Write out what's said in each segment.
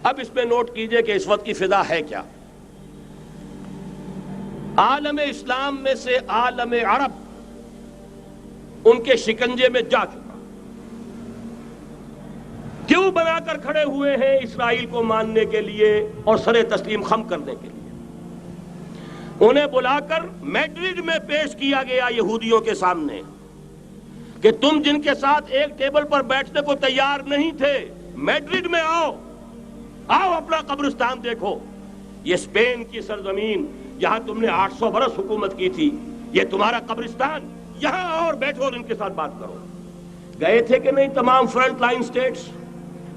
اب اس میں نوٹ کیجئے کہ اس وقت کی فضا ہے کیا. عالم اسلام میں سے عالم عرب ان کے شکنجے میں جا چکا. کیوں بنا کر کھڑے ہوئے ہیں اسرائیل کو ماننے کے لیے اور سر تسلیم خم کرنے کے لیے. انہیں بلا کر میڈرڈ میں پیش کیا گیا یہودیوں کے سامنے کہ تم جن کے ساتھ ایک ٹیبل پر بیٹھنے کو تیار نہیں تھے، میڈرڈ میں آؤ اپنا قبرستان دیکھو. یہ اسپین کی سرزمین جہاں تم نے 800 برس حکومت کی تھی، یہ تمہارا قبرستان، یہاں آؤ اور بیٹھو اور ان کے ساتھ بات کرو. گئے تھے کہ نہیں تمام فرنٹ لائن سٹیٹس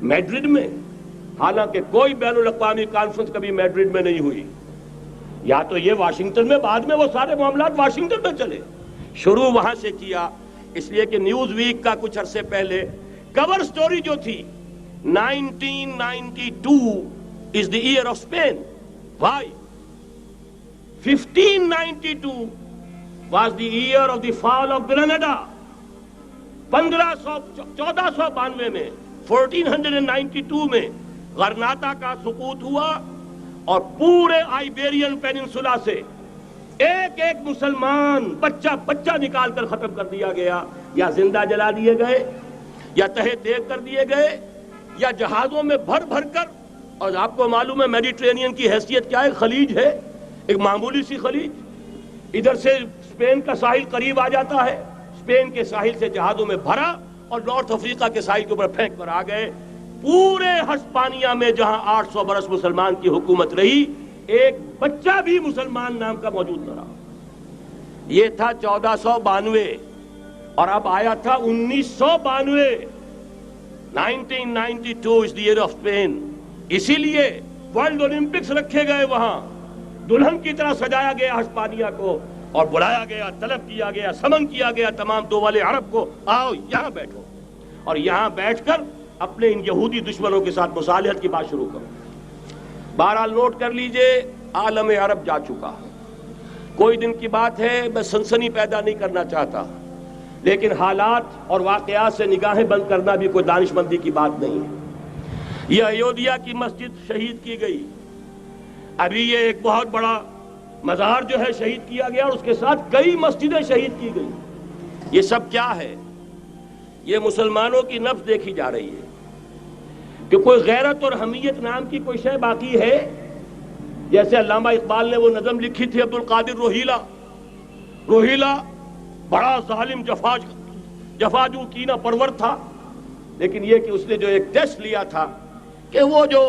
میڈرڈ میں؟ حالانکہ کوئی بین الاقوامی کانفرنس کبھی میڈرڈ میں نہیں ہوئی. یا تو یہ واشنگٹن میں، بعد میں وہ سارے معاملات واشنگٹن میں چلے. شروع وہاں سے کیا، اس لیے کہ نیوز ویک کا کچھ عرصے پہلے کور سٹوری جو تھی 1992 is the year of Spain. Why? 1592 was the year of the fall of Granada. 1492 میں 1492 میں غرناطہ کا سقوط ہوا اور پورے آئیبیرین پیننسولا سے ایک ایک مسلمان بچہ نکال کر ختم کر دیا گیا، یا زندہ جلا دیے گئے، یا تہہ دیگ کر دیے گئے، یا جہازوں میں بھر کر. اور آپ کو معلوم ہے میڈیٹرینین کی حیثیت کیا ہے؟ خلیج ہے، ایک معمولی سی خلیج. ادھر سے اسپین کا ساحل قریب آ جاتا ہے، اسپین کے ساحل سے جہازوں میں بھرا اور نارتھ افریقہ کے ساحل کے اوپر پھینک کر آ گئے. پورے ہسپانیہ میں جہاں 800 برس مسلمان کی حکومت رہی، ایک بچہ بھی مسلمان نام کا موجود نہ رہا. یہ تھا 1492 اور اب آیا تھا 1992. 1992 is the year of Spain. اسی لیے ورلڈ اولمپکس رکھے گئے، وہاں دلہن کی طرح سجایا گیا ہسپانیہ کو اور بلایا گیا، طلب کیا گیا، سمن کیا گیا تمام دول عرب کو، آؤ یہاں بیٹھو اور یہاں بیٹھ کر اپنے ان یہودی دشمنوں کے ساتھ مصالحت کی بات شروع کرو. بہرحال نوٹ کر لیجئے، عالم عرب جا چکا. کوئی دن کی بات ہے، میں سنسنی پیدا نہیں کرنا چاہتا، لیکن حالات اور واقعات سے نگاہیں بند کرنا بھی کوئی دانشمندی کی بات نہیں ہے. یہ ایودھیا کی مسجد شہید کی گئی، ابھی یہ ایک بہت بڑا مزار جو ہے شہید کیا گیا، اور اس کے ساتھ کئی مسجدیں شہید کی گئی. یہ سب کیا ہے؟ یہ مسلمانوں کی نفس دیکھی جا رہی ہے کہ کوئی غیرت اور حمیت نام کی کوئی شے باقی ہے. جیسے علامہ اقبال نے وہ نظم لکھی تھی، عبدالقادر روہیلا بڑا ظالم جفاجو کینہ پرور تھا، لیکن یہ کہ اس نے جو ایک ٹیسٹ لیا تھا کہ وہ جو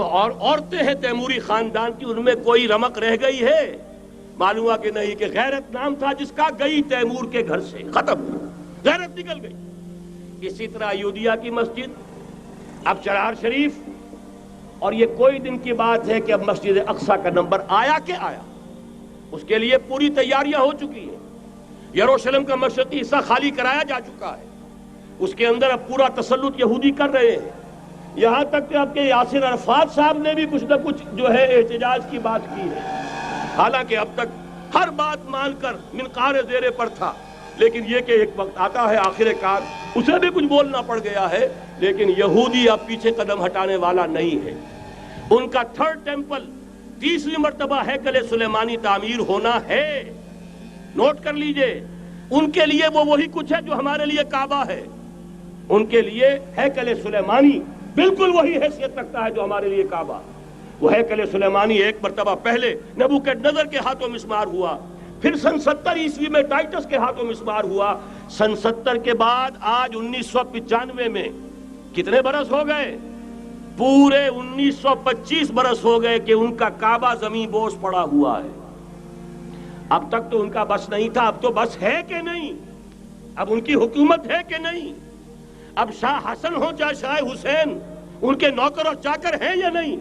عورتیں ہیں تیموری خاندان کی، ان میں کوئی رمق رہ گئی ہے؟ معلوم ہوا کہ نہیں، کہ غیرت نام تھا جس کا، گئی تیمور کے گھر سے، ختم، غیرت نکل گئی. اسی طرح ایودھیا کی مسجد، اب چرار شریف، اور یہ کوئی دن کی بات ہے کہ اب مسجد اقصیٰ کا نمبر آیا کہ آیا. اس کے لیے پوری تیاریاں ہو چکی ہیں. یروشلم کا مشرقی حصہ خالی کرایا جا چکا ہے، اس کے اندر اب پورا تسلط یہودی کر رہے ہیں. یہاں تک کہ اب کے یاسر عرفات صاحب نے بھی کچھ نہ کچھ جو ہے احتجاج کی بات کی ہے، حالانکہ اب تک ہر بات مان کر منقار زیرے پر تھا. لیکن یہ کہ ایک وقت آتا ہے آخر کار اسے بھی کچھ بولنا پڑ گیا ہے. لیکن یہودی اب پیچھے قدم ہٹانے والا نہیں ہے. ان کا تھرڈ ٹیمپل، تیسری مرتبہ ہیکل سلیمانی تعمیر ہونا ہے. نوٹ کر لیجئے، ان کے لیے وہ وہی کچھ ہے جو ہمارے لیے کعبہ ہے. ان کے لیے ہیکل سلیمانی بالکل وہی حیثیت رکھتا ہے جو ہمارے لیے کعبہ. وہ ہیکل سلیمانی ایک مرتبہ پہلے نبوکڈنضر کے ہاتھوں مسمار ہوا، پھر سن 70 عیسوی میں ٹائٹس کے ہاتھوں مسمار ہوا. سن 70 کے بعد آج 1995 میں کتنے برس ہو گئے؟ پورے 1925 برس ہو گئے کہ ان کا کعبہ زمین بوس پڑا ہوا ہے. اب تک تو ان کا بس نہیں تھا، اب تو بس ہے کہ نہیں؟ اب ان کی حکومت ہے کہ نہیں؟ اب شاہ حسن ہو چاہے شاہ حسین، ان کے نوکر اور چاکر ہیں یا نہیں؟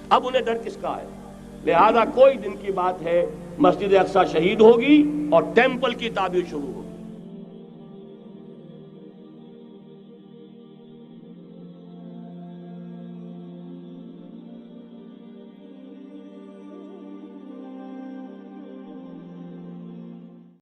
اب انہیں ڈر کس کا ہے؟ لہذا کوئی دن کی بات ہے، مسجد اقصیٰ شہید ہوگی اور ٹیمپل کی تعمیر شروع ہوگی.